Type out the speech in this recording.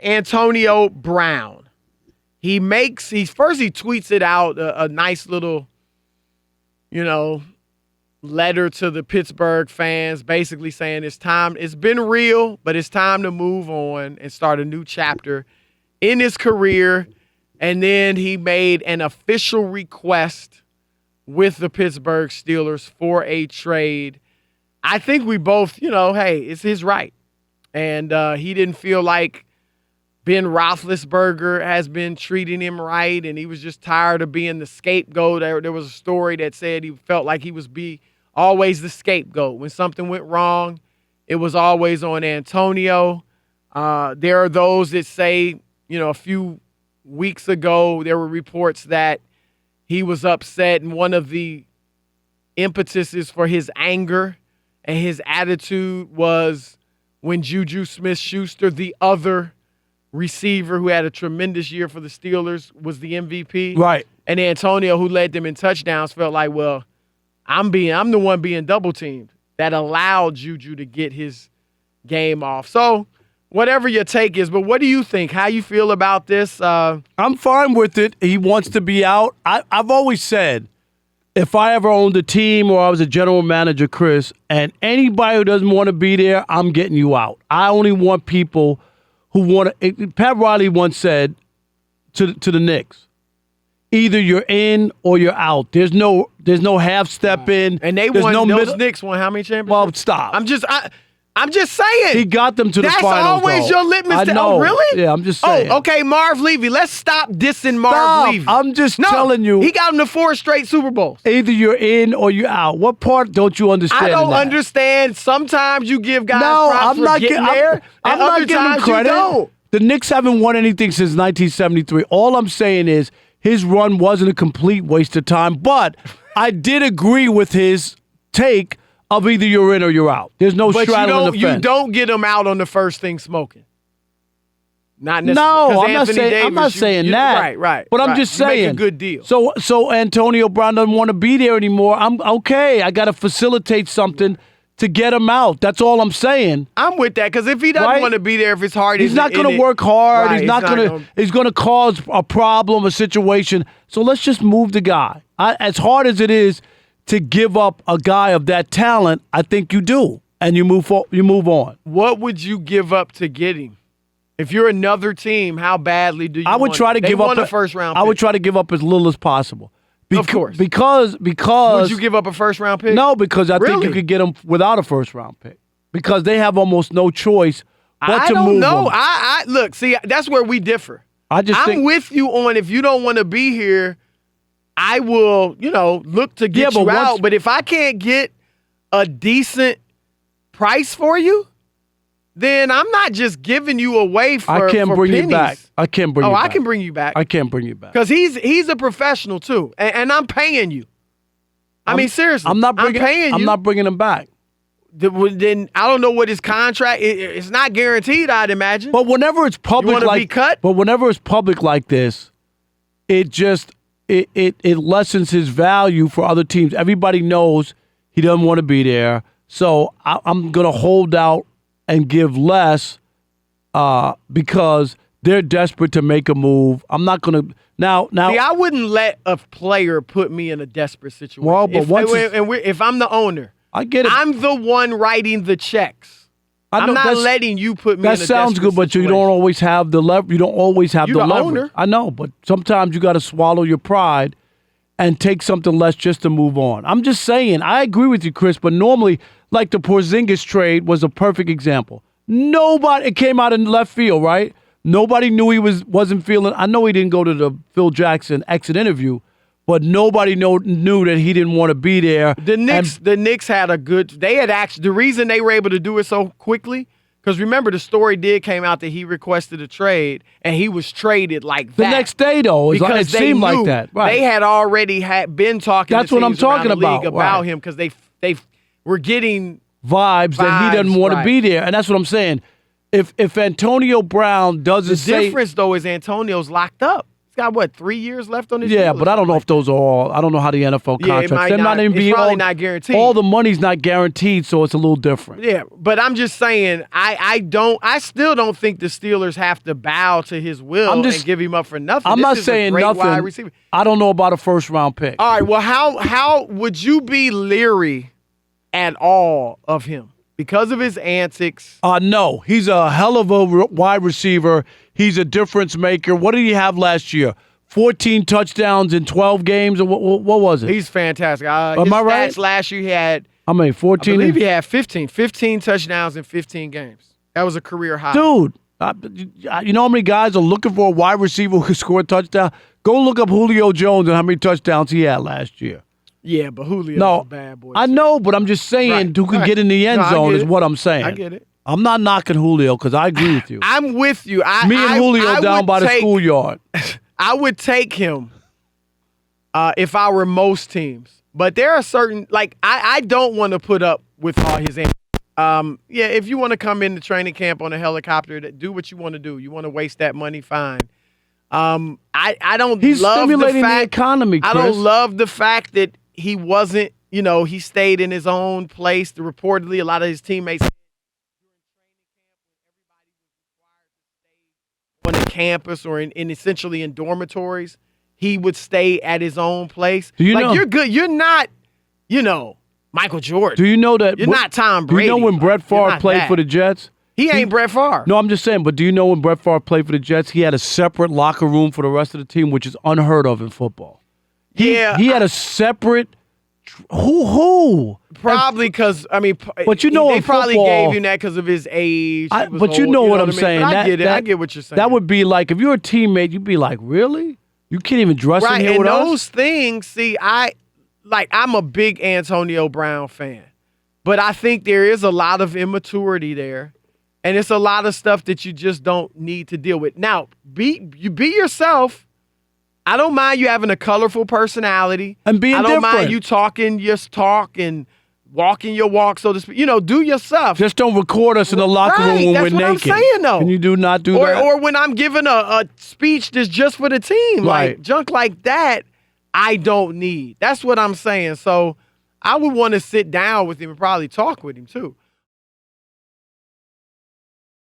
Antonio Brown. He tweets it out, a nice little, letter to the Pittsburgh fans, basically saying it's time. It's been real, but it's time to move on and start a new chapter in his career. And then he made an official request with the Pittsburgh Steelers for a trade. I think we both, hey, it's his right. And he didn't feel like Ben Roethlisberger has been treating him right, and he was just tired of being the scapegoat. There was a story that said he felt like he was always the scapegoat. When something went wrong, it was always on Antonio. There are those that say, a few weeks ago, there were reports that he was upset, and one of the impetuses for his anger and his attitude was when Juju Smith-Schuster, the other receiver who had a tremendous year for the Steelers, was the MVP. Right. And Antonio, who led them in touchdowns, felt like, well, I'm the one being double teamed. That allowed Juju to get his game off. So whatever your take is, but what do you think? How you feel about this? I'm fine with it. He wants to be out. I've always said, if I ever owned a team or I was a general manager, Chris, and anybody who doesn't want to be there, I'm getting you out. I only want people who want to. Pat Riley once said to the Knicks, either you're in or you're out. There's no half step in. And they won. Those Knicks won how many championships? Well, stop. I'm just saying. He got them to the finals. That's always your litmus test. Oh, really? Yeah, I'm just saying. Oh, okay, Marv Levy. Let's stop dissing Marv Levy. I'm just telling you. He got him to 4 straight Super Bowls. Either you're in or you're out. What part don't you understand? I don't understand. Sometimes you give guys props for getting there, I'm and not other giving times credit. you don't. The Knicks haven't won anything since 1973. All I'm saying is his run wasn't a complete waste of time, but I did agree with his take of either you're in or you're out. There's no straddling the fence. You don't get them out on the first thing smoking. Not No, necessarily. I'm not saying that. Right. But I'm just saying. You make a good deal. So Antonio Brown doesn't want to be there anymore. I'm okay. I got to facilitate something to get him out. That's all I'm saying. I'm with that, because if he doesn't want to be there, if it's hard, he's not going to work hard. Right, he's going to cause a problem, a situation. So let's just move the guy. As hard as it is to give up a guy of that talent, I think you do, and you move on. What would you give up to get him? If you're another team, how badly do you? I would try to give up a first round. I would try to give up as little as possible. Of course, because would you give up a first round pick? No, because I think you could get him without a first round pick, because they have almost no choice but to move him. I don't know. I look. See, that's where we differ. I'm with you on, if you don't want to be here, I will, look to get you out. But if I can't get a decent price for you, then I'm not just giving you away for pennies. I can't bring you back. I can't bring you back. I can bring you back. I can't bring you back. Because he's a professional, too. And I'm paying you. I mean, seriously. I'm paying you. I'm not bringing him back. Then I don't know what his contract. It's not guaranteed, I'd imagine. But whenever it's public, be cut? But whenever it's public like this, it just it lessens his value for other teams. Everybody knows he doesn't want to be there, so I'm going to hold out and give less because they're desperate to make a move. I'm not going to now. See, I wouldn't let a player put me in a desperate situation. Well, but if I'm the owner. I get it. I'm the one writing the checks. I'm not letting you put me in a desperate situation. That sounds good, but you don't always have the leverage. You don't always have the leverage. Owner. I know, but sometimes you got to swallow your pride and take something less just to move on. I'm just saying, I agree with you, Chris, but normally, like the Porzingis trade was a perfect example. It came out in left field, right? Nobody knew he wasn't feeling. I know he didn't go to the Phil Jackson exit interview, but nobody knew that he didn't want to be there. The Knicks had a good. They had actually, the reason they were able to do it so quickly, because remember the story came out that he requested a trade and he was traded like that. The next day, though, it seemed like that. Right. They had already been talking. That's what I'm talking about. Him, because they were getting vibes that he doesn't want to be there, and that's what I'm saying. If Antonio Brown doesn't the difference though is Antonio's locked up. got what, 3 years left on his Yeah, deal or but I don't know something if those are all. I don't know how the NFL Yeah, it contracts. might They're not- even it's being probably all, not guaranteed. All the money's not guaranteed, so it's a little different. Yeah, but I'm just saying, I still don't think the Steelers have to bow to his will and give him up for nothing. I'm This not is a saying great nothing. wide receiver. I don't know about a first-round pick. All right, well, how would you be leery at all of him because of his antics? No, he's a hell of a wide receiver. He's a difference maker. What did he have last year? 14 touchdowns in 12 games, or what was it? He's fantastic. His Am I right? stats last year, he had, I mean, 14. I believe he had 15 touchdowns in 15 games. That was a career high. Dude, you know how many guys are looking for a wide receiver who can score a touchdown? Go look up Julio Jones and how many touchdowns he had last year. Yeah, but Julio's No, a bad boy. I know, but I'm just saying Right. who can Right. get in the end No, I zone get is it. what I'm saying. I get it. I'm not knocking Julio because I agree with you. I'm with you. Me and Julio down by the schoolyard. I would take him if I were most teams. But there are certain, like, I don't want to put up with all his antics. Yeah, if you want to come into training camp on a helicopter, do what you want to do. You want to waste that money, fine. I don't He's love stimulating the fact, the economy, Chris. I don't love the fact that he wasn't, he stayed in his own place. Reportedly, a lot of his teammates on the campus or in essentially in dormitories, he would stay at his own place. Do you know? You're good. You're not, Michael Jordan. Do you know that? You're not Tom Brady. Do you know when Brett You're Favre not played that. for the Jets? He ain't Brett Favre. No, I'm just saying, but do you know when Brett Favre played for the Jets, he had a separate locker room for the rest of the team, which is unheard of in football. He had a separate. Who? Probably because But you know they in probably football- gave him that because of his age. He was But you old, know what I'm I mean? saying. But I That- get it. I that- get what you're saying. That would be like if you're a teammate, you'd be like, really? You can't even dress right. in here And with those us? things. See, I'm a big Antonio Brown fan, but I think there is a lot of immaturity there, and it's a lot of stuff that you just don't need to deal with. Now, be yourself. I don't mind you having a colorful personality. And being I don't mind different. you talking your talk and walking your walk, so to speak. Do your stuff. Just don't record us in the locker room when That's we're what naked. I'm saying, though. Can you not do or, that? Or when I'm giving a speech that's just for the team. Right. Like, junk like that, I don't need. That's what I'm saying. So I would want to sit down with him and probably talk with him, too.